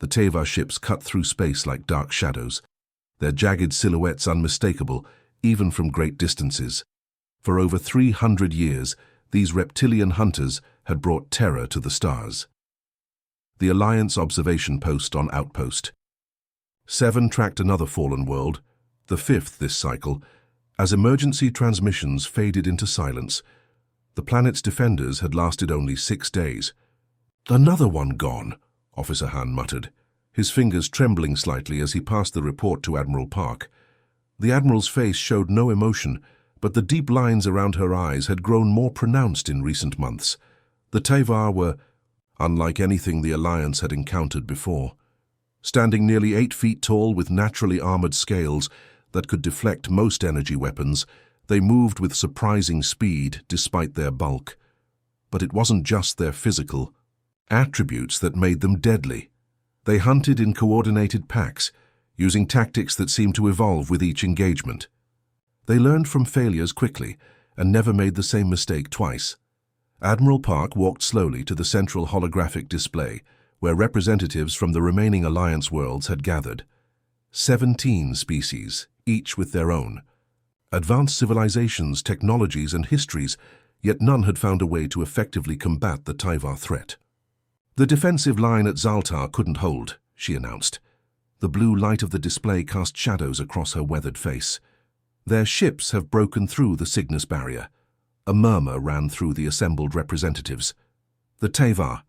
The Teva ships cut through space like dark shadows, their jagged silhouettes unmistakable, even from great distances. For over 300 years, these reptilian hunters had brought terror to the stars. The Alliance observation post on Outpost. 7 tracked another fallen world, the 5th this cycle, as emergency transmissions faded into silence. The planet's defenders had lasted only 6 days. "Another one gone," Officer Han muttered, his fingers trembling slightly as he passed the report to Admiral Park. The Admiral's face showed no emotion, but the deep lines around her eyes had grown more pronounced in recent months. The Teva were unlike anything the Alliance had encountered before. Standing nearly 8 feet tall with naturally armored scales that could deflect most energy weapons, they moved with surprising speed despite their bulk. But it wasn't just their physical attributes that made them deadly. They hunted in coordinated packs, using tactics that seemed to evolve with each engagement. They learned from failures quickly and never made the same mistake twice. Admiral Park walked slowly to the central holographic display, where representatives from the remaining Alliance worlds had gathered. 17 species, each with their own. Advanced civilizations, technologies, and histories, yet none had found a way to effectively combat the Teva threat. "The defensive line at Zaltar couldn't hold," she announced. The blue light of the display cast shadows across her weathered face. "Their ships have broken through the Cygnus barrier." A murmur ran through the assembled representatives. The Teva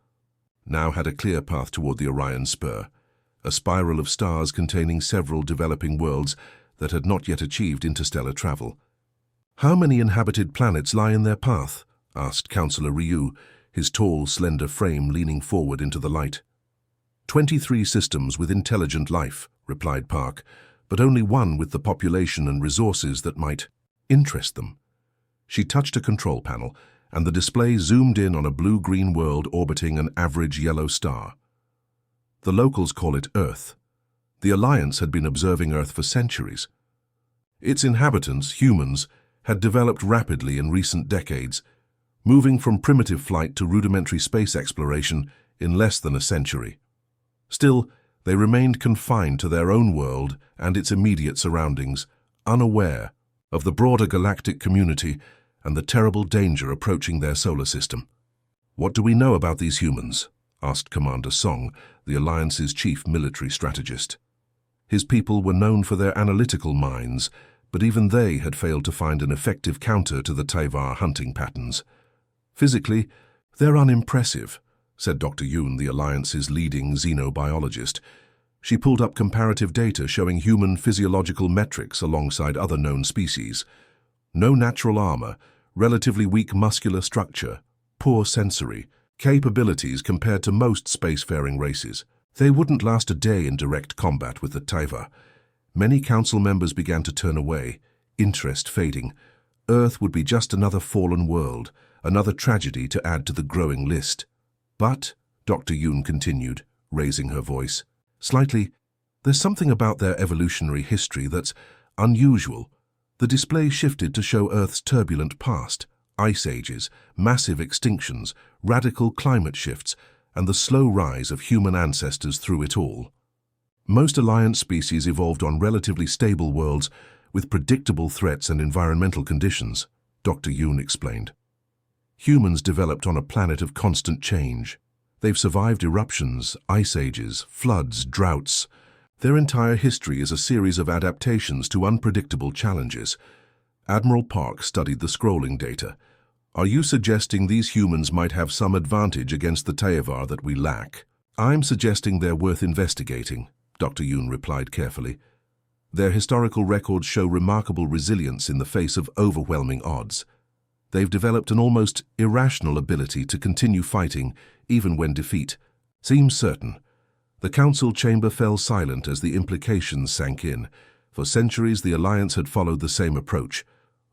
now had a clear path toward the Orion Spur, a spiral of stars containing several developing worlds that had not yet achieved interstellar travel. "How many inhabited planets lie in their path?" asked Councillor Ryu, his tall, slender frame leaning forward into the light. 23 systems with intelligent life," replied Park, "but only one with the population and resources that might interest them." She touched a control panel, and the display zoomed in on a blue-green world orbiting an average yellow star. The locals call it Earth. The Alliance had been observing Earth for centuries. Its inhabitants, humans, had developed rapidly in recent decades, moving from primitive flight to rudimentary space exploration in less than a century. Still, they remained confined to their own world and its immediate surroundings, unaware of the broader galactic community and the terrible danger approaching their solar system. "What do we know about these humans?" asked Commander Song, the Alliance's chief military strategist. His people were known for their analytical minds, but even they had failed to find an effective counter to the Teva hunting patterns. "Physically, they're unimpressive," said Dr. Yoon, the Alliance's leading xenobiologist. She pulled up comparative data showing human physiological metrics alongside other known species. No natural armor, relatively weak muscular structure, poor sensory capabilities compared to most spacefaring races. They wouldn't last a day in direct combat with the Teva. Many council members began to turn away, interest fading. Earth would be just another fallen world, another tragedy to add to the growing list. "But," Dr. Yoon continued, raising her voice, slightly, "there's something about their evolutionary history that's unusual." The display shifted to show Earth's turbulent past, ice ages, massive extinctions, radical climate shifts, and the slow rise of human ancestors through it all. Most Alliance species evolved on relatively stable worlds with predictable threats and environmental conditions, Dr. Yoon explained. Humans developed on a planet of constant change. They've survived eruptions, ice ages, floods, droughts. Their entire history is a series of adaptations to unpredictable challenges. Admiral Park studied the scrolling data. "Are you suggesting these humans might have some advantage against the Teva that we lack?" "I'm suggesting they're worth investigating," Dr. Yoon replied carefully. "Their historical records show remarkable resilience in the face of overwhelming odds. They've developed an almost irrational ability to continue fighting even when defeat seems certain." The council chamber fell silent as the implications sank in. For centuries, the Alliance had followed the same approach.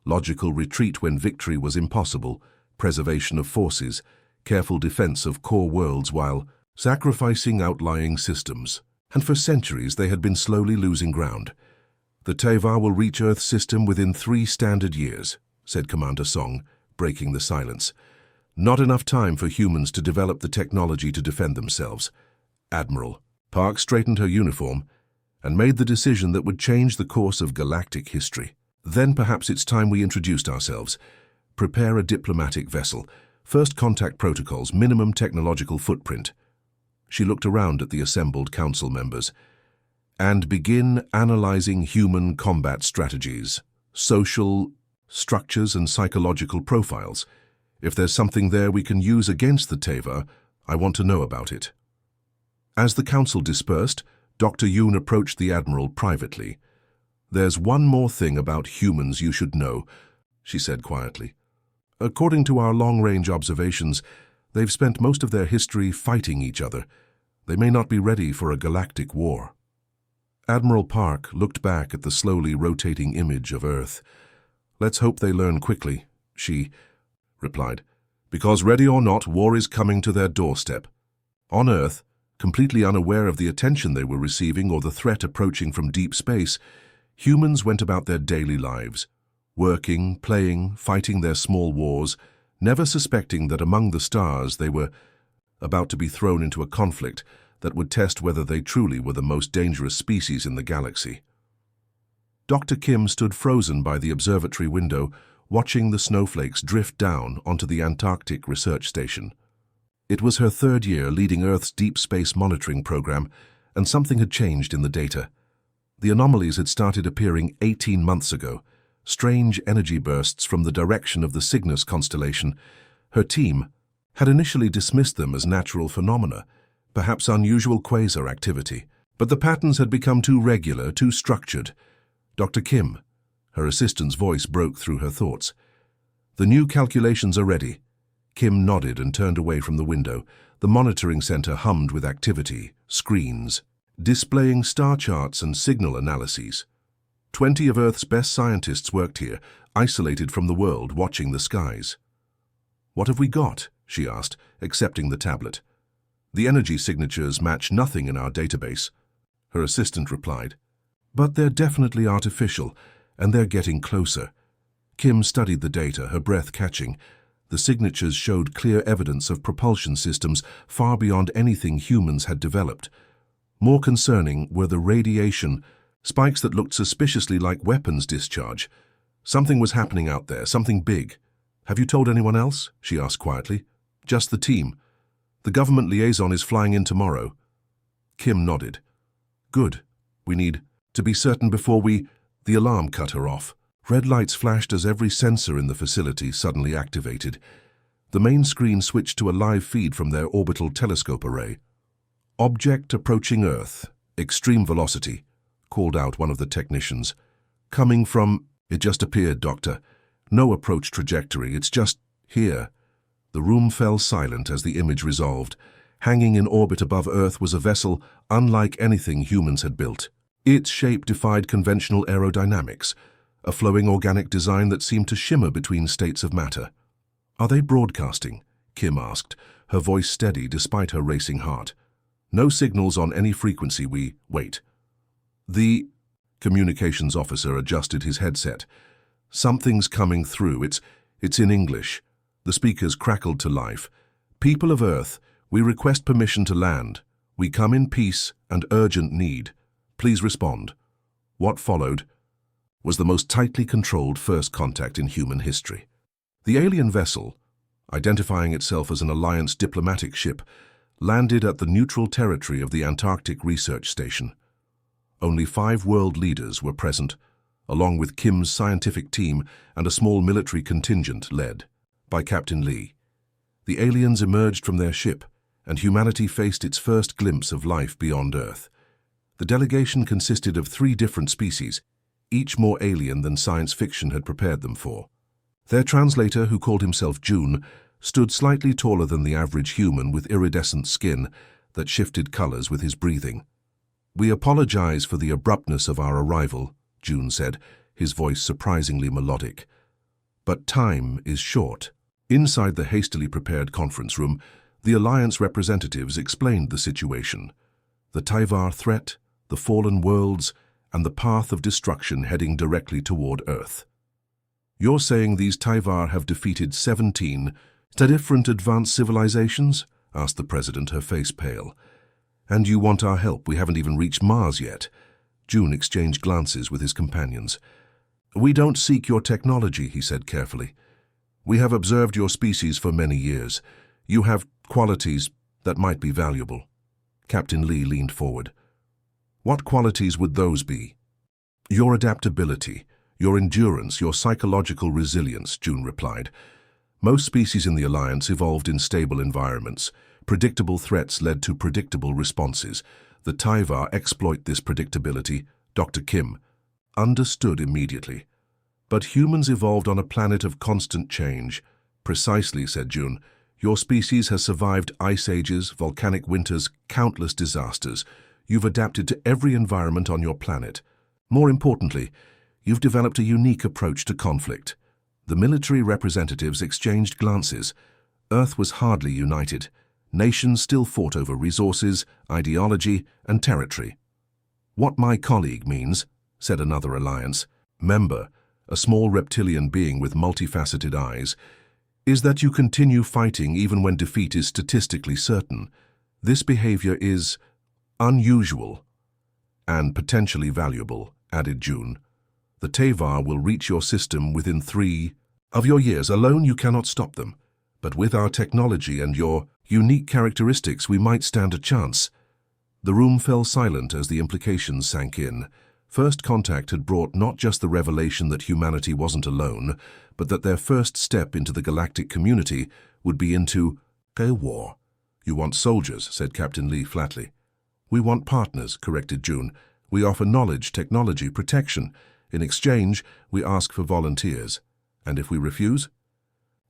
Logical retreat when victory was impossible, preservation of forces, careful defense of core worlds while sacrificing outlying systems. And for centuries, they had been slowly losing ground. "The Teva will reach Earth's system within 3 standard years," said Commander Song, breaking the silence. "Not enough time for humans to develop the technology to defend themselves." "Admiral," Park straightened her uniform and made the decision that would change the course of galactic history. Then perhaps it's time we introduced ourselves. Prepare a diplomatic vessel. First contact protocols, minimum technological footprint. She looked around at the assembled council members. And begin analyzing human combat strategies, social structures and psychological profiles. If there's something there we can use against the Teva, I want to know about it. As the council dispersed, Dr. Yoon approached the Admiral privately. There's one more thing about humans you should know, she said quietly. According to our long-range observations, they've spent most of their history fighting each other. They may not be ready for a galactic war. Admiral Park looked back at the slowly rotating image of Earth. Let's hope they learn quickly, she replied. Because ready or not, war is coming to their doorstep. On Earth, completely unaware of the attention they were receiving or the threat approaching from deep space, humans went about their daily lives, working, playing, fighting their small wars, never suspecting that among the stars they were about to be thrown into a conflict that would test whether they truly were the most dangerous species in the galaxy. Dr. Kim stood frozen by the observatory window, watching the snowflakes drift down onto the Antarctic research station. It was her third year leading Earth's deep space monitoring program, and something had changed in the data. The anomalies had started appearing 18 months ago, strange energy bursts from the direction of the Cygnus constellation. Her team had initially dismissed them as natural phenomena, perhaps unusual quasar activity, but the patterns had become too regular, too structured. Dr. Kim, her assistant's voice broke through her thoughts. The new calculations are ready. Kim nodded and turned away from the window. The monitoring center hummed with activity, screens, displaying star charts and signal analyses. 20 of Earth's best scientists worked here, isolated from the world, watching the skies. What have we got? She asked, accepting the tablet. The energy signatures match nothing in our database, her assistant replied. But they're definitely artificial, and they're getting closer. Kim studied the data, her breath catching. The signatures showed clear evidence of propulsion systems far beyond anything humans had developed. More concerning were the radiation, spikes that looked suspiciously like weapons discharge. Something was happening out there, something big. Have you told anyone else? She asked quietly. Just the team. The government liaison is flying in tomorrow. Kim nodded. Good. We need to be certain before we... The alarm cut her off. Red lights flashed as every sensor in the facility suddenly activated. The main screen switched to a live feed from their orbital telescope array. Object approaching Earth. Extreme velocity, called out one of the technicians. Coming from... It just appeared, Doctor. No approach trajectory, it's just here. The room fell silent as the image resolved. Hanging in orbit above Earth was a vessel unlike anything humans had built. Its shape defied conventional aerodynamics, a flowing organic design that seemed to shimmer between states of matter. Are they broadcasting? Kim asked, her voice steady despite her racing heart. No signals on any frequency. Wait. The communications officer adjusted his headset. Something's coming through. It's in English. The speakers crackled to life. People of Earth, we request permission to land. We come in peace and urgent need. Please respond. What followed was the most tightly controlled first contact in human history. The alien vessel, identifying itself as an Alliance diplomatic ship, landed at the neutral territory of the Antarctic Research Station. Only 5 world leaders were present, along with Kim's scientific team and a small military contingent led by Captain Lee. The aliens emerged from their ship, and humanity faced its first glimpse of life beyond Earth. The delegation consisted of 3 different species, each more alien than science fiction had prepared them for. Their translator, who called himself June, stood slightly taller than the average human with iridescent skin that shifted colors with his breathing. We apologize for the abruptness of our arrival, June said, his voice surprisingly melodic. But time is short. Inside the hastily prepared conference room, the Alliance representatives explained the situation. The Tyvar threat, the fallen worlds, and the path of destruction heading directly toward Earth. You're saying these Tyvar have defeated 17 different advanced civilizations? Asked the President, her face pale. And you want our help? We haven't even reached Mars yet. June exchanged glances with his companions. We don't seek your technology, he said carefully. We have observed your species for many years. You have qualities that might be valuable. Captain Lee leaned forward. What qualities would those be? Your adaptability, your endurance, your psychological resilience, June replied. Most species in the Alliance evolved in stable environments. Predictable threats led to predictable responses. The Tyvar exploit this predictability, Dr. Kim understood immediately. But humans evolved on a planet of constant change. Precisely, said June. Your species has survived ice ages, volcanic winters, countless disasters. You've adapted to every environment on your planet. More importantly, you've developed a unique approach to conflict. The military representatives exchanged glances. Earth was hardly united. Nations still fought over resources, ideology, and territory. What my colleague means, said another alliance member, a small reptilian being with multifaceted eyes, is that you continue fighting even when defeat is statistically certain. This behavior is unusual and potentially valuable, added June. The Tyvar will reach your system within 3 of your years. Alone you cannot stop them. But with our technology and your unique characteristics, we might stand a chance. The room fell silent as the implications sank in. First contact had brought not just the revelation that humanity wasn't alone, but that their first step into the galactic community would be into a war. You want soldiers, said Captain Lee flatly. We want partners, corrected June. We offer knowledge, technology, protection. In exchange, we ask for volunteers. And if we refuse?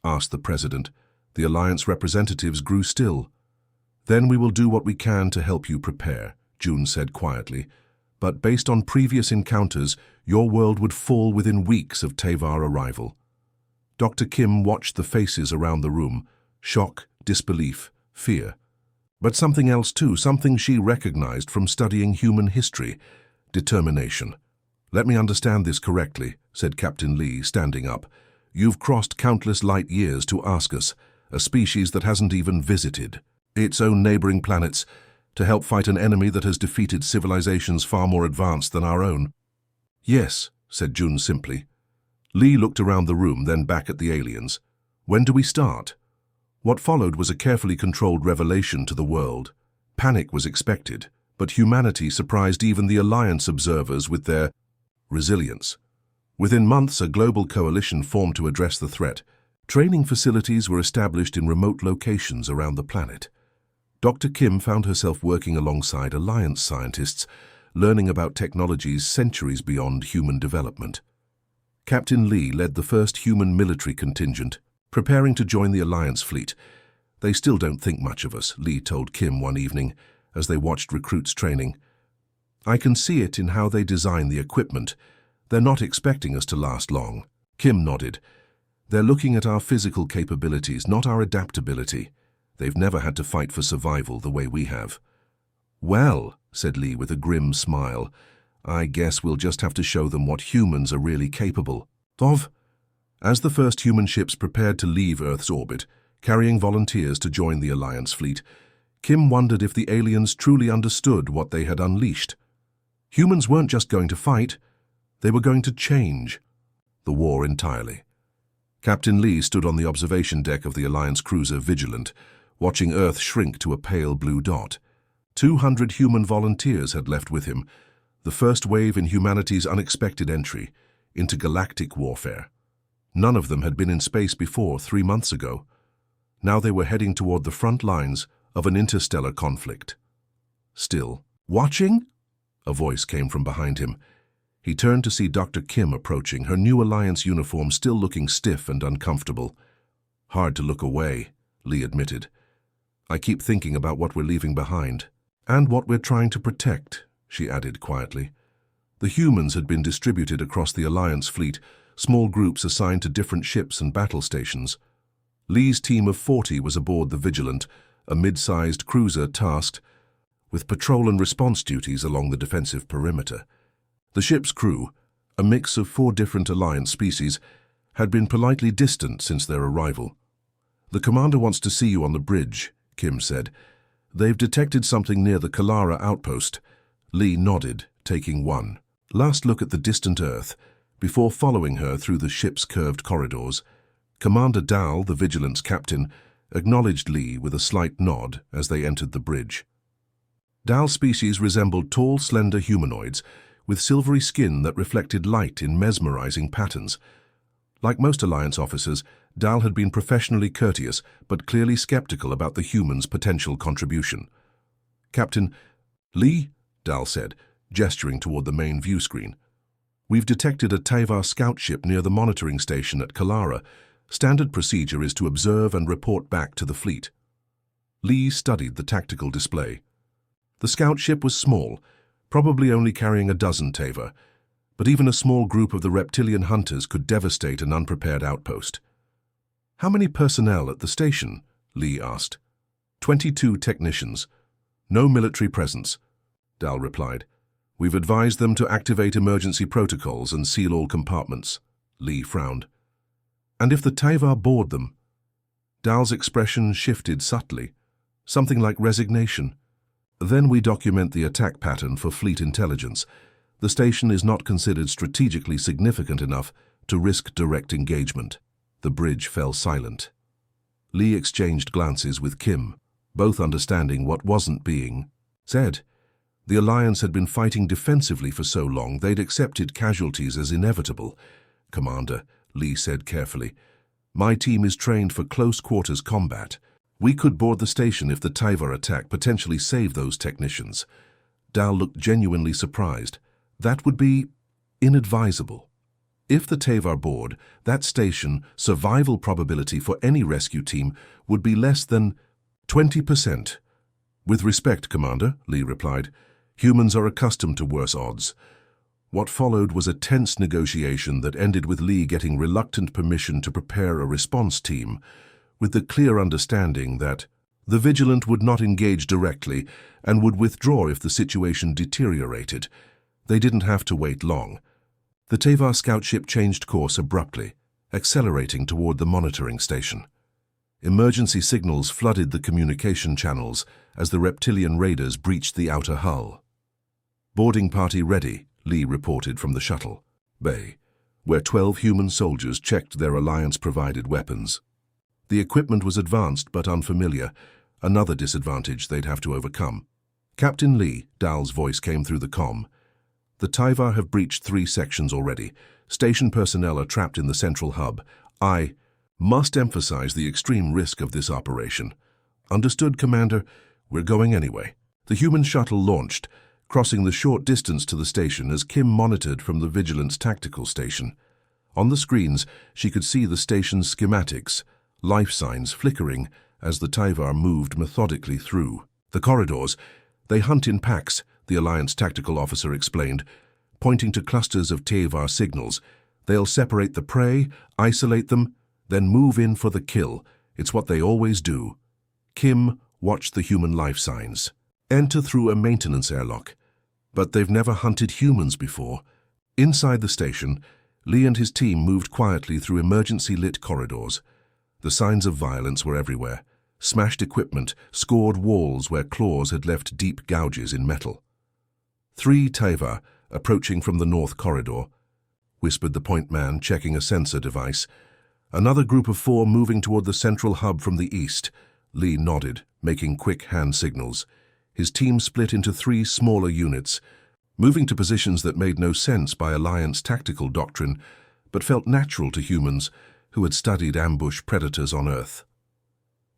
Asked the President. The Alliance representatives grew still. Then we will do what we can to help you prepare, June said quietly. But based on previous encounters, your world would fall within weeks of Tyvar arrival. Dr. Kim watched the faces around the room. Shock, disbelief, fear. But something else too, something she recognized from studying human history. Determination. Let me understand this correctly, said Captain Lee, standing up. You've crossed countless light years to ask us, a species that hasn't even visited its own neighboring planets, to help fight an enemy that has defeated civilizations far more advanced than our own. Yes, said June simply. Lee looked around the room, then back at the aliens. When do we start? What followed was a carefully controlled revelation to the world. Panic was expected, but humanity surprised even the Alliance observers with their resilience. Within months, a global coalition formed to address the threat. Training facilities were established in remote locations around the planet. Dr. Kim found herself working alongside Alliance scientists, learning about technologies centuries beyond human development. Captain Lee led the first human military contingent, preparing to join the Alliance fleet. They still don't think much of us, Lee told Kim one evening, as they watched recruits training. I can see it in how they design the equipment. They're not expecting us to last long. Kim nodded. They're looking at our physical capabilities, not our adaptability. They've never had to fight for survival the way we have. Well, said Lee with a grim smile, I guess we'll just have to show them what humans are really capable of. As the first human ships prepared to leave Earth's orbit, carrying volunteers to join the Alliance fleet, Kim wondered if the aliens truly understood what they had unleashed. Humans weren't just going to fight, they were going to change the war entirely. Captain Lee stood on the observation deck of the Alliance cruiser Vigilant, watching Earth shrink to a pale blue dot. 200 human volunteers had left with him, the first wave in humanity's unexpected entry into galactic warfare. None of them had been in space before 3 months ago. Now they were heading toward the front lines of an interstellar conflict. Still, watching? A voice came from behind him. He turned to see Dr. Kim approaching, her new Alliance uniform still looking stiff and uncomfortable. Hard to look away, Lee admitted. I keep thinking about what we're leaving behind, and what we're trying to protect, she added quietly. The humans had been distributed across the Alliance fleet, small groups assigned to different ships and battle stations. Lee's team of 40 was aboard the Vigilant, a mid-sized cruiser tasked with patrol and response duties along the defensive perimeter. The ship's crew, a mix of 4 different Alliance species, had been politely distant since their arrival. The commander wants to see you on the bridge, Kim said. They've detected something near the Kalara outpost. Lee nodded, taking one last look at the distant Earth, before following her through the ship's curved corridors. Commander Dal, the Vigilance captain, acknowledged Lee with a slight nod as they entered the bridge. Dal's species resembled tall, slender humanoids with silvery skin that reflected light in mesmerizing patterns. Like most Alliance officers, Dal had been professionally courteous but clearly skeptical about the humans' potential contribution. "Captain Lee," Dal said, gesturing toward the main view screen. "We've detected a Teyvar scout ship near the monitoring station at Kalara. Standard procedure is to observe and report back to the fleet." Lee studied the tactical display. The scout ship was small, probably only carrying a dozen Teyvar, but even a small group of the reptilian hunters could devastate an unprepared outpost. "How many personnel at the station?" Lee asked. 22 technicians. No military presence," Dal replied. "We've advised them to activate emergency protocols and seal all compartments." Lee frowned. "And if the Teyvar board them?" Dal's expression shifted subtly, something like resignation. "Then we document the attack pattern for fleet intelligence. The station is not considered strategically significant enough to risk direct engagement." The bridge fell silent. Lee exchanged glances with Kim, both understanding what wasn't being said. The Alliance had been fighting defensively for so long they'd accepted casualties as inevitable. "Commander," Lee said carefully, "my team is trained for close-quarters combat. We could board the station if the Teyvar attack potentially saved those technicians." Dal looked genuinely surprised. "That would be inadvisable. If the Teyvar board that station, survival probability for any rescue team would be less than 20%. "With respect, Commander," Lee replied, "humans are accustomed to worse odds." What followed was a tense negotiation that ended with Lee getting reluctant permission to prepare a response team, with the clear understanding that the Vigilant would not engage directly and would withdraw if the situation deteriorated. They didn't have to wait long. The Teyvar scout ship changed course abruptly, accelerating toward the monitoring station. Emergency signals flooded the communication channels as the reptilian raiders breached the outer hull. "Boarding party ready," Lee reported from the shuttle bay, where 12 human soldiers checked their Alliance-provided weapons. The equipment was advanced but unfamiliar, another disadvantage they'd have to overcome. "Captain Lee," Dal's voice came through the comm. "The Teyvar have breached 3 sections already. Station personnel are trapped in the central hub. I must emphasize the extreme risk of this operation." "Understood, Commander. We're going anyway." The human shuttle launched, crossing the short distance to the station as Kim monitored from the Vigilance tactical station. On the screens, she could see the station's schematics, life signs flickering as the Teyvar moved methodically through the corridors. "They hunt in packs," the Alliance tactical officer explained, pointing to clusters of Teyvar signals. "They'll separate the prey, isolate them, then move in for the kill. It's what they always do." Kim watched the human life signs enter through a maintenance airlock. But they've never hunted humans before. Inside the station, Lee and his team moved quietly through emergency-lit corridors. The signs of violence were everywhere. Smashed equipment, scored walls where claws had left deep gouges in metal. 3 Teyvar, approaching from the north corridor," whispered the point man, checking a sensor device. "Another group of 4 moving toward the central hub from the east." Lee nodded, making quick hand signals. His team split into 3 smaller units, moving to positions that made no sense by Alliance tactical doctrine, but felt natural to humans who had studied ambush predators on Earth.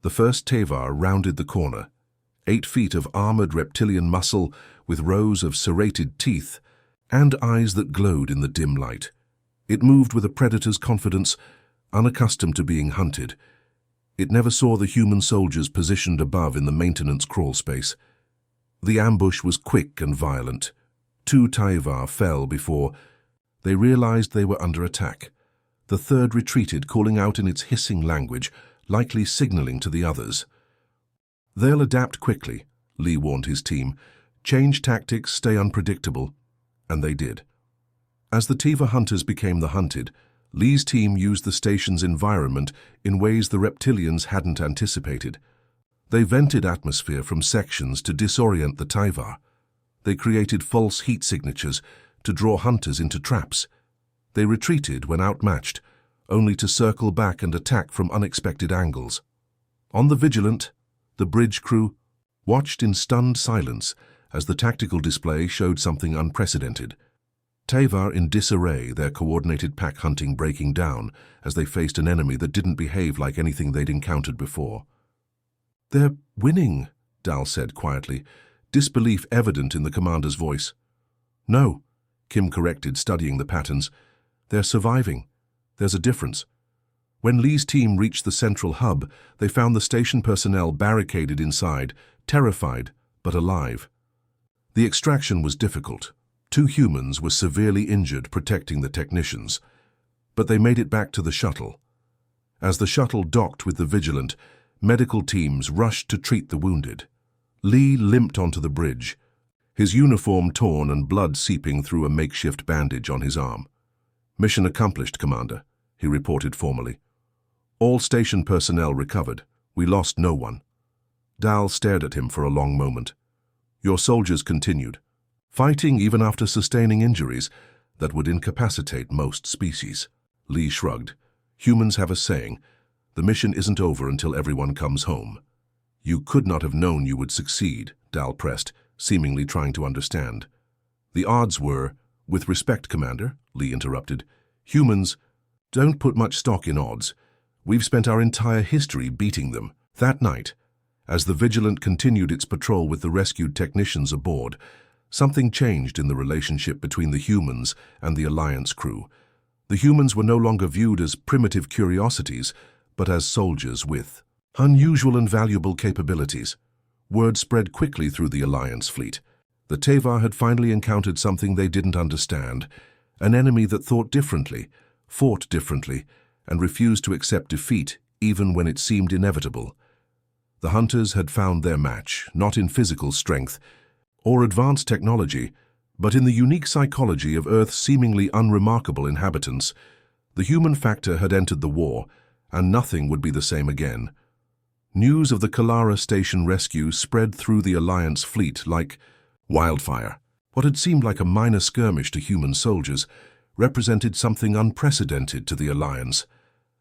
The first Teyvar rounded the corner, 8 feet of armored reptilian muscle with rows of serrated teeth and eyes that glowed in the dim light. It moved with a predator's confidence, unaccustomed to being hunted. It never saw the human soldiers positioned above in the maintenance crawl space. The ambush was quick and violent. 2 Teyvar fell before they realized they were under attack. The third retreated, calling out in its hissing language, likely signaling to the others. "They'll adapt quickly," Lee warned his team. "Change tactics, stay unpredictable." And they did. As the Teyvar hunters became the hunted, Lee's team used the station's environment in ways the reptilians hadn't anticipated. They vented atmosphere from sections to disorient the Tyvar. They created false heat signatures to draw hunters into traps. They retreated when outmatched, only to circle back and attack from unexpected angles. On the Vigilant, the bridge crew watched in stunned silence as the tactical display showed something unprecedented. Tyvar in disarray, their coordinated pack hunting breaking down as they faced an enemy that didn't behave like anything they'd encountered before. "They're winning," Dal said quietly, disbelief evident in the commander's voice. "No," Kim corrected, studying the patterns. "They're surviving. There's a difference." When Lee's team reached the central hub, they found the station personnel barricaded inside, terrified but alive. The extraction was difficult. 2 humans were severely injured protecting the technicians, but they made it back to the shuttle. As the shuttle docked with the Vigilant, medical teams rushed to treat the wounded. Lee limped onto the bridge, his uniform torn and blood seeping through a makeshift bandage on his arm. "Mission accomplished, Commander," he reported formally. "All station personnel recovered. We lost no one." Dal stared at him for a long moment. "Your soldiers continued, fighting even after sustaining injuries that would incapacitate most species." Lee shrugged. "Humans have a saying, the mission isn't over until everyone comes home." "You could not have known you would succeed," Dal pressed, seemingly trying to understand. "The odds were—" "With respect, Commander," Lee interrupted, "humans don't put much stock in odds. We've spent our entire history beating them." That night, as the Vigilant continued its patrol with the rescued technicians aboard, something changed in the relationship between the humans and the Alliance crew. The humans were no longer viewed as primitive curiosities, but as soldiers with unusual and valuable capabilities. Word spread quickly through the Alliance fleet. The Tyvar had finally encountered something they didn't understand, an enemy that thought differently, fought differently, and refused to accept defeat even when it seemed inevitable. The hunters had found their match, not in physical strength or advanced technology, but in the unique psychology of Earth's seemingly unremarkable inhabitants. The human factor had entered the war, and nothing would be the same again. News of the Kalara station rescue spread through the Alliance fleet like wildfire. What had seemed like a minor skirmish to human soldiers represented something unprecedented to the Alliance.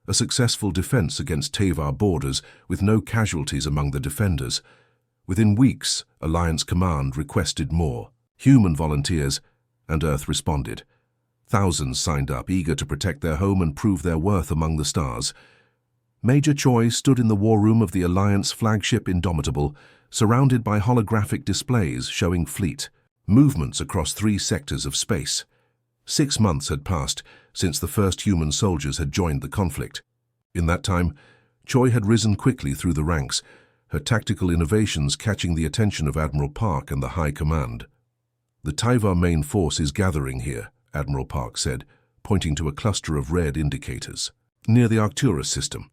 A successful defense against Tyvar borders with no casualties among the defenders. Within weeks, Alliance Command requested more human volunteers, and Earth responded. Thousands signed up, eager to protect their home and prove their worth among the stars. Major Choi stood in the war room of the Alliance flagship Indomitable, surrounded by holographic displays showing fleet movements across 3 sectors of space. 6 months had passed since the first human soldiers had joined the conflict. In that time, Choi had risen quickly through the ranks, her tactical innovations catching the attention of Admiral Park and the High Command. "The Tyvar main force is gathering here," Admiral Park said, pointing to a cluster of red indicators near the Arcturus system.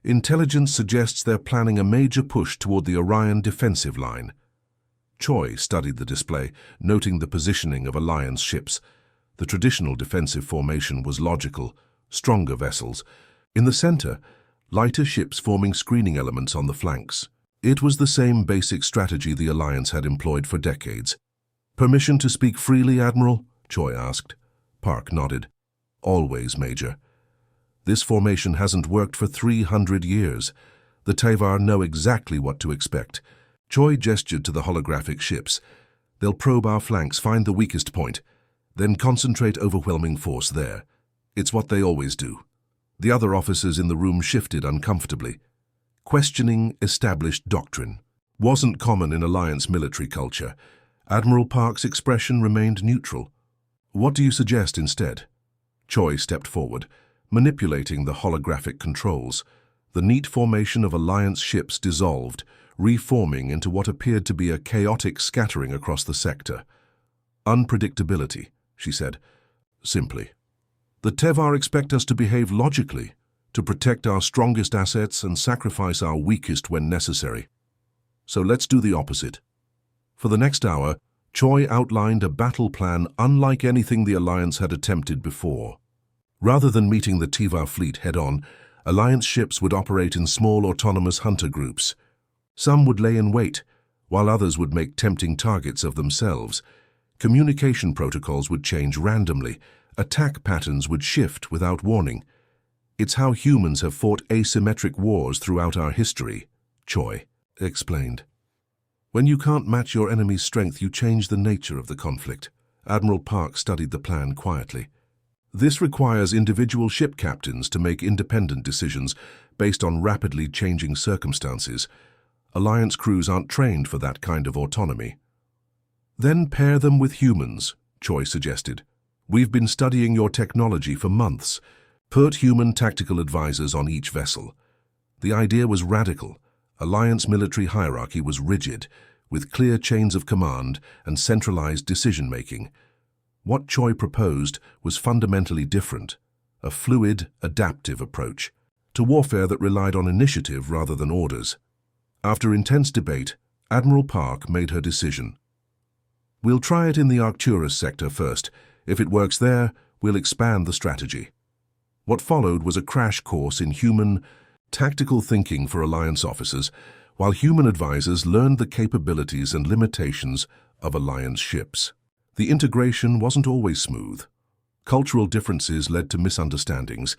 "Intelligence suggests they're planning a major push toward the Orion defensive line." Choi studied the display, noting the positioning of Alliance ships. The traditional defensive formation was logical, stronger vessels. In the center, lighter ships forming screening elements on the flanks. It was the same basic strategy the Alliance had employed for decades. "Permission to speak freely, Admiral?" Choi asked. Park nodded. "Always, Major. This formation hasn't worked for 300 years. The Tyvar know exactly what to expect." Choi gestured to the holographic ships. "They'll probe our flanks, find the weakest point, then concentrate overwhelming force there. It's what they always do." The other officers in the room shifted uncomfortably. Questioning established doctrine wasn't common in Alliance military culture. Admiral Park's expression remained neutral. "What do you suggest instead?" Choi stepped forward, manipulating the holographic controls. The neat formation of Alliance ships dissolved, reforming into what appeared to be a chaotic scattering across the sector. "Unpredictability," she said, simply. "The Tyvar expect us to behave logically, to protect our strongest assets and sacrifice our weakest when necessary. So let's do the opposite." For the next hour, Choi outlined a battle plan unlike anything the Alliance had attempted before. Rather than meeting the Tyvar fleet head-on, Alliance ships would operate in small autonomous hunter groups. Some would lay in wait, while others would make tempting targets of themselves. Communication protocols would change randomly. Attack patterns would shift without warning. It's how humans have fought asymmetric wars throughout our history, Choi explained. When you can't match your enemy's strength, you change the nature of the conflict. Admiral Park studied the plan quietly. This requires individual ship captains to make independent decisions based on rapidly changing circumstances. Alliance crews aren't trained for that kind of autonomy. Then pair them with humans, Choi suggested. We've been studying your technology for months. Put human tactical advisors on each vessel. The idea was radical. Alliance military hierarchy was rigid, with clear chains of command and centralized decision-making. What Choi proposed was fundamentally different, a fluid, adaptive approach to warfare that relied on initiative rather than orders. After intense debate, Admiral Park made her decision. We'll try it in the Arcturus sector first. If it works there, we'll expand the strategy. What followed was a crash course in human, tactical thinking for Alliance officers, while human advisors learned the capabilities and limitations of Alliance ships. The integration wasn't always smooth. Cultural differences led to misunderstandings,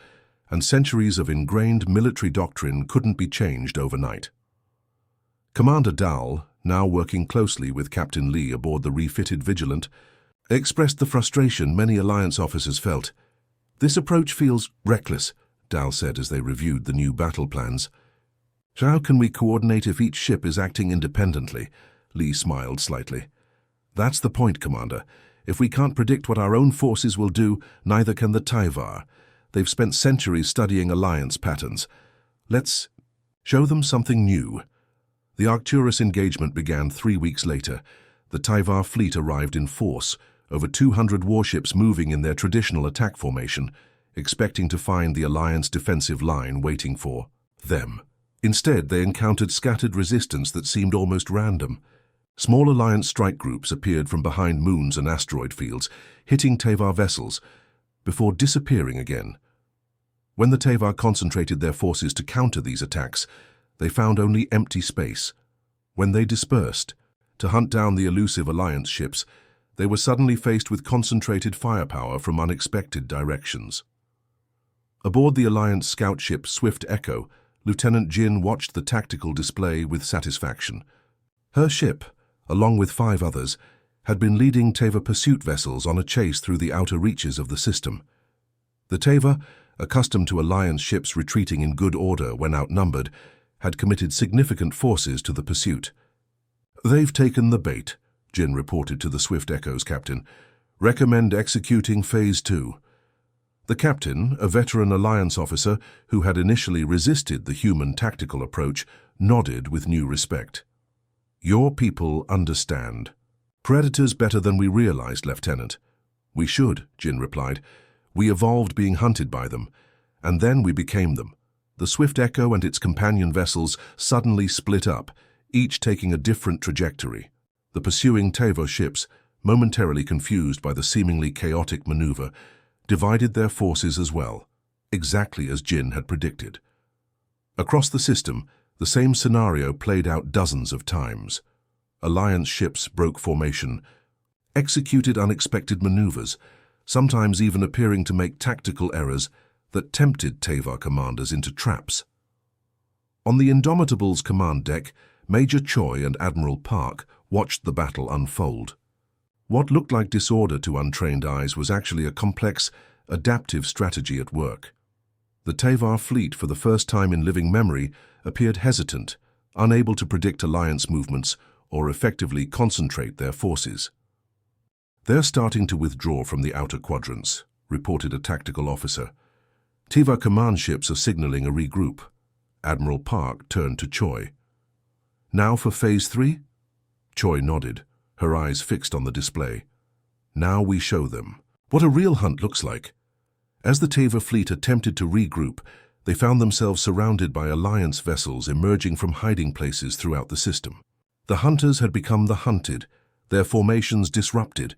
and centuries of ingrained military doctrine couldn't be changed overnight. Commander Dal, now working closely with Captain Lee aboard the refitted Vigilant, expressed the frustration many Alliance officers felt. This approach feels reckless, Dal said as they reviewed the new battle plans. How can we coordinate if each ship is acting independently? Lee smiled slightly. That's the point, Commander. If we can't predict what our own forces will do, neither can the Tyvar. They've spent centuries studying Alliance patterns. Let's show them something new. The Arcturus engagement began 3 weeks later. The Tyvar fleet arrived in force, over 200 warships moving in their traditional attack formation, expecting to find the Alliance defensive line waiting for them. Instead, they encountered scattered resistance that seemed almost random. Small Alliance strike groups appeared from behind moons and asteroid fields, hitting Tyvar vessels, before disappearing again. When the Tyvar concentrated their forces to counter these attacks, they found only empty space. When they dispersed, to hunt down the elusive Alliance ships, they were suddenly faced with concentrated firepower from unexpected directions. Aboard the Alliance scout ship Swift Echo, Lieutenant Jin watched the tactical display with satisfaction. Her ship, along with 5 others, had been leading Teva pursuit vessels on a chase through the outer reaches of the system. The Teva, accustomed to Alliance ships retreating in good order when outnumbered, had committed significant forces to the pursuit. They've taken the bait, Jin reported to the Swift Echo's captain. Recommend executing Phase 2. The captain, a veteran Alliance officer who had initially resisted the human tactical approach, nodded with new respect. Your people understand. Predators better than we realized, Lieutenant. We should, Jin replied. We evolved being hunted by them, and then we became them. The Swift Echo and its companion vessels suddenly split up, each taking a different trajectory. The pursuing Teva ships, momentarily confused by the seemingly chaotic maneuver, divided their forces as well, exactly as Jin had predicted. Across the system, the same scenario played out dozens of times. Alliance ships broke formation, executed unexpected maneuvers, sometimes even appearing to make tactical errors that tempted Teva commanders into traps. On the Indomitable's command deck, Major Choi and Admiral Park watched the battle unfold. What looked like disorder to untrained eyes was actually a complex, adaptive strategy at work. The Tyvar fleet, for the first time in living memory, appeared hesitant, unable to predict Alliance movements or effectively concentrate their forces. They're starting to withdraw from the outer quadrants, reported a tactical officer. Teva command ships are signaling a regroup. Admiral Park turned to Choi. Now for Phase 3? Choi nodded, her eyes fixed on the display. Now we show them what a real hunt looks like. As the Teva fleet attempted to regroup, they found themselves surrounded by Alliance vessels emerging from hiding places throughout the system. The hunters had become the hunted, their formations disrupted,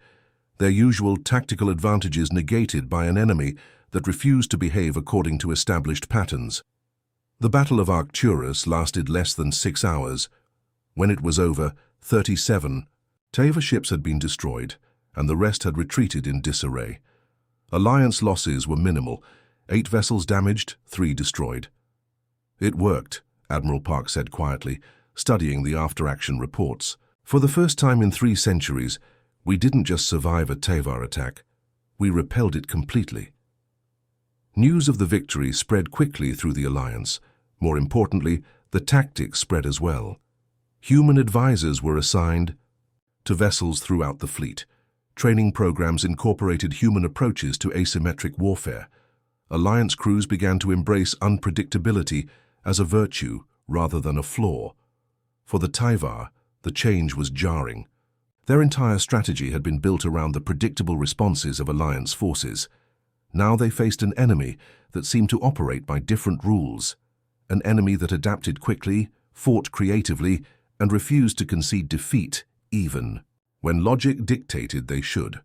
their usual tactical advantages negated by an enemy that refused to behave according to established patterns. The Battle of Arcturus lasted less than 6 hours, When it was over, 37 Teva ships had been destroyed, and the rest had retreated in disarray. Alliance losses were minimal, 8 vessels damaged, 3 destroyed. "It worked," Admiral Park said quietly, studying the after-action reports. "For the first time in 3 centuries, we didn't just survive a Teva attack, we repelled it completely." News of the victory spread quickly through the Alliance. More importantly, the tactics spread as well. Human advisors were assigned to vessels throughout the fleet. Training programs incorporated human approaches to asymmetric warfare. Alliance crews began to embrace unpredictability as a virtue rather than a flaw. For the Teva, the change was jarring. Their entire strategy had been built around the predictable responses of Alliance forces. Now they faced an enemy that seemed to operate by different rules. An enemy that adapted quickly, fought creatively, and refused to concede defeat, even when logic dictated they should.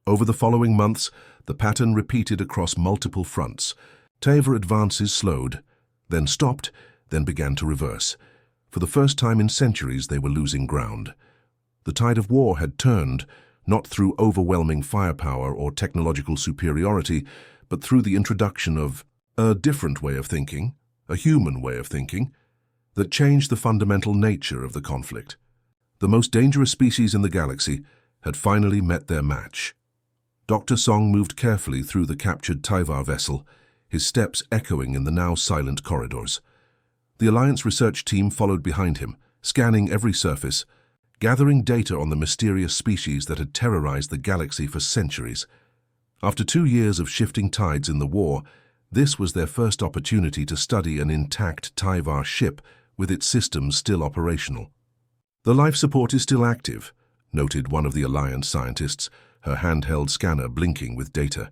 Over the following months, the pattern repeated across multiple fronts. Teva advances slowed, then stopped, then began to reverse. For the first time in centuries, they were losing ground. The tide of war had turned, not through overwhelming firepower or technological superiority, but through the introduction of a different way of thinking, a human way of thinking, that changed the fundamental nature of the conflict. The most dangerous species in the galaxy had finally met their match. Dr. Song moved carefully through the captured Teva vessel, his steps echoing in the now silent corridors. The Alliance research team followed behind him, scanning every surface, gathering data on the mysterious species that had terrorized the galaxy for centuries. After 2 years of shifting tides in the war, this was their first opportunity to study an intact Teva ship with its systems still operational. "The life support is still active," noted one of the Alliance scientists, her handheld scanner blinking with data.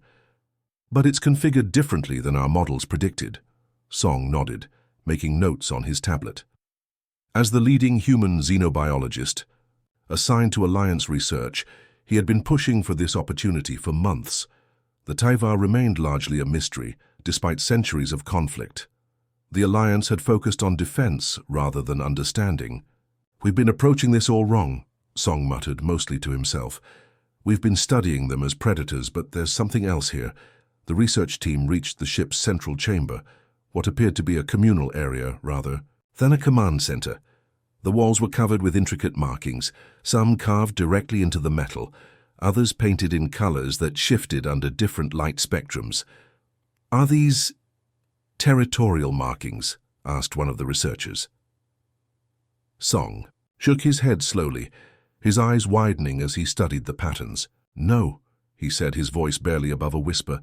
"But it's configured differently than our models predicted." Song nodded, making notes on his tablet. As the leading human xenobiologist, assigned to Alliance research, he had been pushing for this opportunity for months. The Teva remained largely a mystery, despite centuries of conflict. The Alliance had focused on defense rather than understanding. "We've been approaching this all wrong," Song muttered, mostly to himself. "We've been studying them as predators, but there's something else here." The research team reached the ship's central chamber, what appeared to be a communal area rather than a command center. The walls were covered with intricate markings, some carved directly into the metal, others painted in colors that shifted under different light spectrums. "Are these territorial markings?" asked one of the researchers. Song shook his head slowly, his eyes widening as he studied the patterns. "No," he said, his voice barely above a whisper.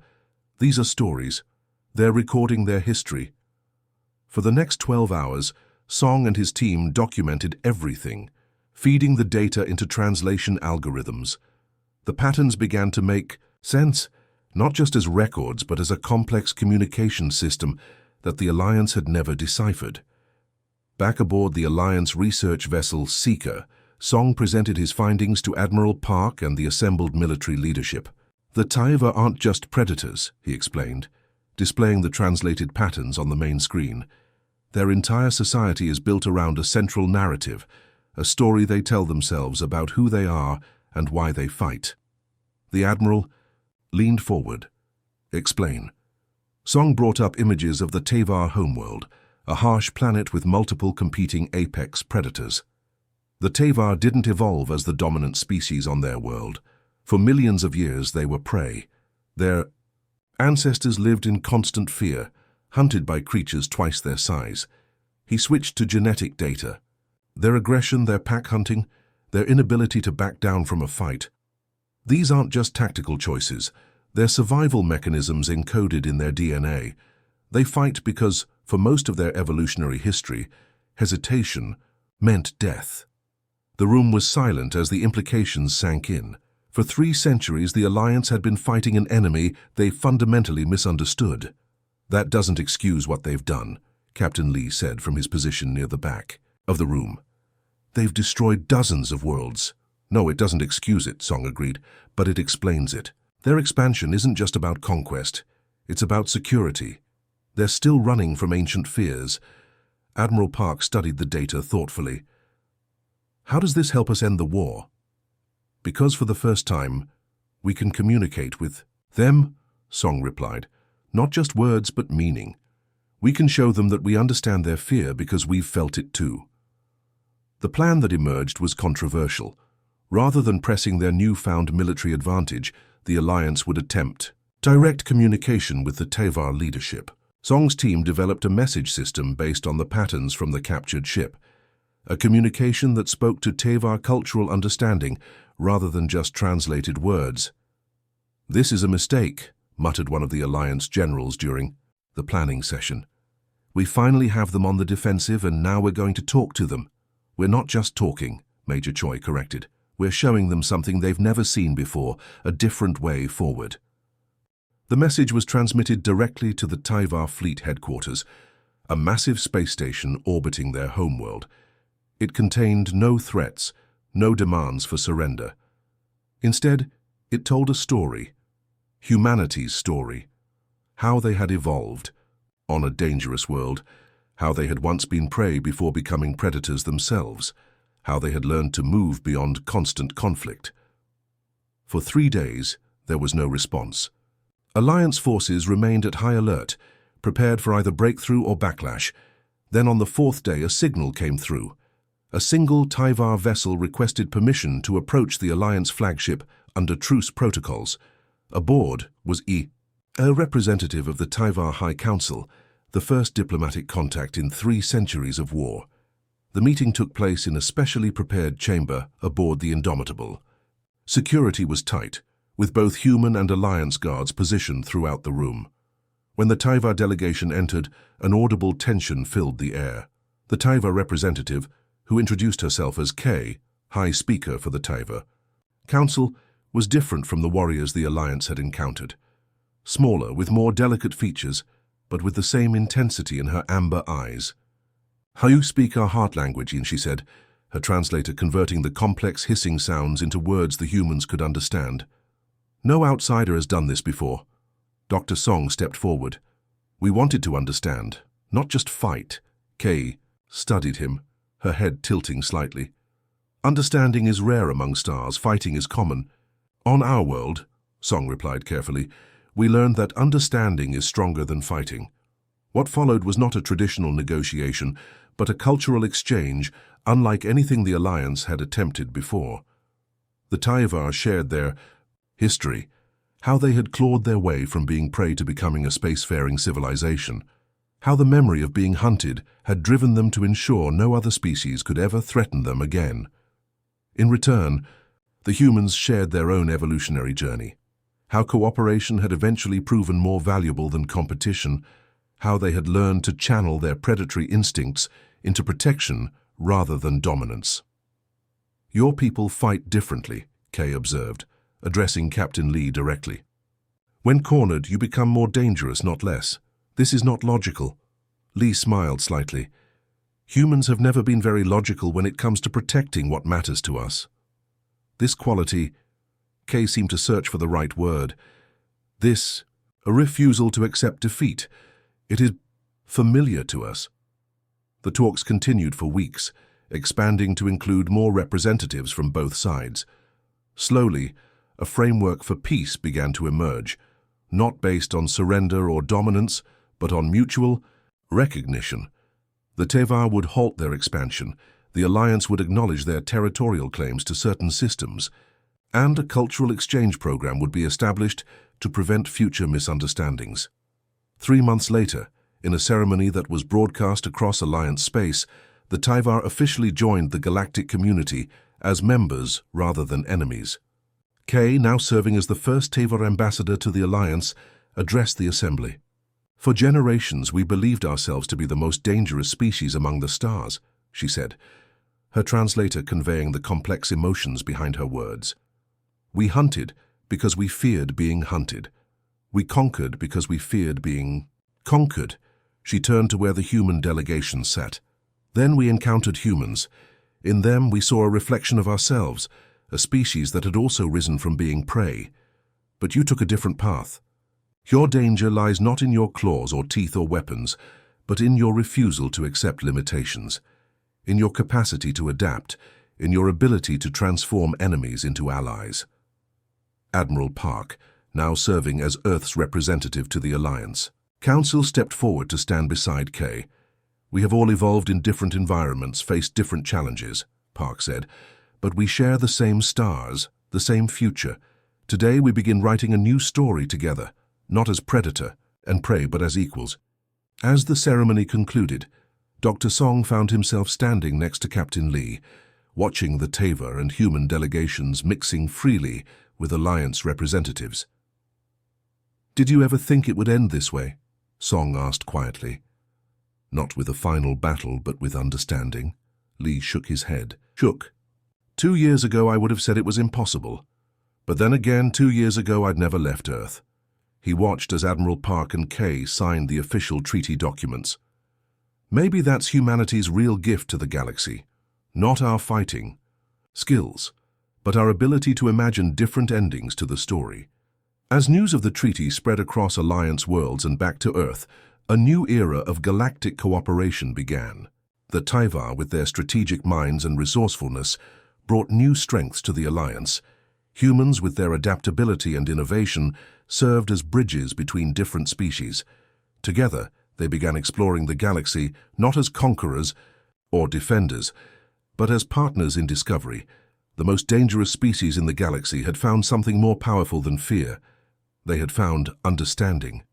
"These are stories. They're recording their history." For the next 12 hours, Song and his team documented everything, feeding the data into translation algorithms. The patterns began to make sense, not just as records, but as a complex communication system that the Alliance had never deciphered. Back aboard the Alliance research vessel Seeker, Song presented his findings to Admiral Park and the assembled military leadership. "The Teva aren't just predators," he explained, displaying the translated patterns on the main screen. "Their entire society is built around a central narrative, a story they tell themselves about who they are and why they fight." The Admiral leaned forward. "Explain." Song brought up images of the Teva homeworld, a harsh planet with multiple competing apex predators. The Teva didn't evolve as the dominant species on their world. For millions of years they were prey. Their ancestors lived in constant fear, hunted by creatures twice their size. He switched to genetic data. Their aggression, their pack hunting, their inability to back down from a fight. These aren't just tactical choices. They're survival mechanisms encoded in their DNA. They fight because, for most of their evolutionary history, hesitation meant death. The room was silent as the implications sank in. For 3 centuries, the Alliance had been fighting an enemy they fundamentally misunderstood. "That doesn't excuse what they've done," Captain Lee said from his position near the back of the room. "They've destroyed dozens of worlds." "No, it doesn't excuse it," Song agreed, "but it explains it. Their expansion isn't just about conquest. It's about security. They're still running from ancient fears." Admiral Park studied the data thoughtfully. How does this help us end the war? Because for the first time, we can communicate with them, Song replied. Not just words, but meaning. We can show them that we understand their fear because we've felt it too. The plan that emerged was controversial. Rather than pressing their newfound military advantage, the alliance would attempt direct communication with the Tevar leadership. Song's team developed a message system based on the patterns from the captured ship, a communication that spoke to Tevar cultural understanding rather than just translated words. "This is a mistake," muttered one of the alliance generals during the planning session. "We finally have them on the defensive and now we're going to talk to them." "We're not just talking," Major Choi corrected. "We're showing them something they've never seen before, a different way forward." The message was transmitted directly to the Tevar fleet headquarters, a massive space station orbiting their homeworld. It contained no threats, no demands for surrender. Instead, it told a story, humanity's story, how they had evolved on a dangerous world, how they had once been prey before becoming predators themselves, how they had learned to move beyond constant conflict. For 3 days, there was no response. Alliance forces remained at high alert, prepared for either breakthrough or backlash. Then on the 4th day, a signal came through. A single Tevar vessel requested permission to approach the Alliance flagship under truce protocols. Aboard was a representative of the Tevar High Council, the first diplomatic contact in 3 centuries of war. The meeting took place in a specially prepared chamber aboard the Indomitable. Security was tight, with both human and Alliance guards positioned throughout the room. When the Tevar delegation entered, an audible tension filled the air. The Tevar representative, who introduced herself as Kay, High Speaker for the Tevar Council, was different from the warriors the Alliance had encountered. Smaller, with more delicate features, but with the same intensity in her amber eyes. "How you speak our heart language," she said, her translator converting the complex hissing sounds into words the humans could understand. "No outsider has done this before." Dr. Song stepped forward. "We wanted to understand, not just fight." Kay studied him, her head tilting slightly. "Understanding is rare among stars, fighting is common. On our world," Song replied carefully, "we learned that understanding is stronger than fighting." What followed was not a traditional negotiation, but a cultural exchange unlike anything the Alliance had attempted before. The Tevar shared their history, how they had clawed their way from being prey to becoming a spacefaring civilization, how the memory of being hunted had driven them to ensure no other species could ever threaten them again. In return, the humans shared their own evolutionary journey, how cooperation had eventually proven more valuable than competition, how they had learned to channel their predatory instincts into protection rather than dominance. "Your people fight differently," Kay observed, addressing Captain Lee directly. "When cornered, you become more dangerous, not less. This is not logical." Lee smiled slightly. "Humans have never been very logical when it comes to protecting what matters to us." This quality, Kay seemed to search for the right word. A refusal to accept defeat. It is familiar to us. The talks continued for weeks, expanding to include more representatives from both sides. Slowly, a framework for peace began to emerge, not based on surrender or dominance, but on mutual recognition. The Tevar would halt their expansion, the Alliance would acknowledge their territorial claims to certain systems, and a cultural exchange program would be established to prevent future misunderstandings. 3 months later, in a ceremony that was broadcast across Alliance space, the Tevar officially joined the galactic community as members rather than enemies. Kay, now serving as the first Tevar ambassador to the Alliance, addressed the assembly. "For generations, we believed ourselves to be the most dangerous species among the stars," she said, her translator conveying the complex emotions behind her words. "We hunted because we feared being hunted. We conquered because we feared being conquered." She turned to where the human delegation sat. "Then we encountered humans. In them, we saw a reflection of ourselves, a species that had also risen from being prey. But you took a different path. Your danger lies not in your claws or teeth or weapons, but in your refusal to accept limitations, in your capacity to adapt, in your ability to transform enemies into allies. Admiral Park, now serving as Earth's representative to the Alliance. Council stepped forward to stand beside Kay. "We have all evolved in different environments, faced different challenges," Park said, "but we share the same stars, the same future. Today we begin writing a new story together, not as predator and prey, but as equals." As the ceremony concluded, Dr. Song found himself standing next to Captain Lee, watching the Teva and human delegations mixing freely with Alliance representatives. "Did you ever think it would end this way?" Song asked quietly. "Not with a final battle, but with understanding." Lee shook his head. "Shook. 2 years ago I would have said it was impossible. But then again, 2 years ago I'd never left Earth." He watched as Admiral Park and Kay signed the official treaty documents. "Maybe that's humanity's real gift to the galaxy. Not our fighting skills, but our ability to imagine different endings to the story." As news of the treaty spread across Alliance worlds and back to Earth, a new era of galactic cooperation began. The Teva, with their strategic minds and resourcefulness, brought new strengths to the Alliance. Humans, with their adaptability and innovation, served as bridges between different species. Together, they began exploring the galaxy not as conquerors or defenders, but as partners in discovery. The most dangerous species in the galaxy had found something more powerful than fear. They had found understanding.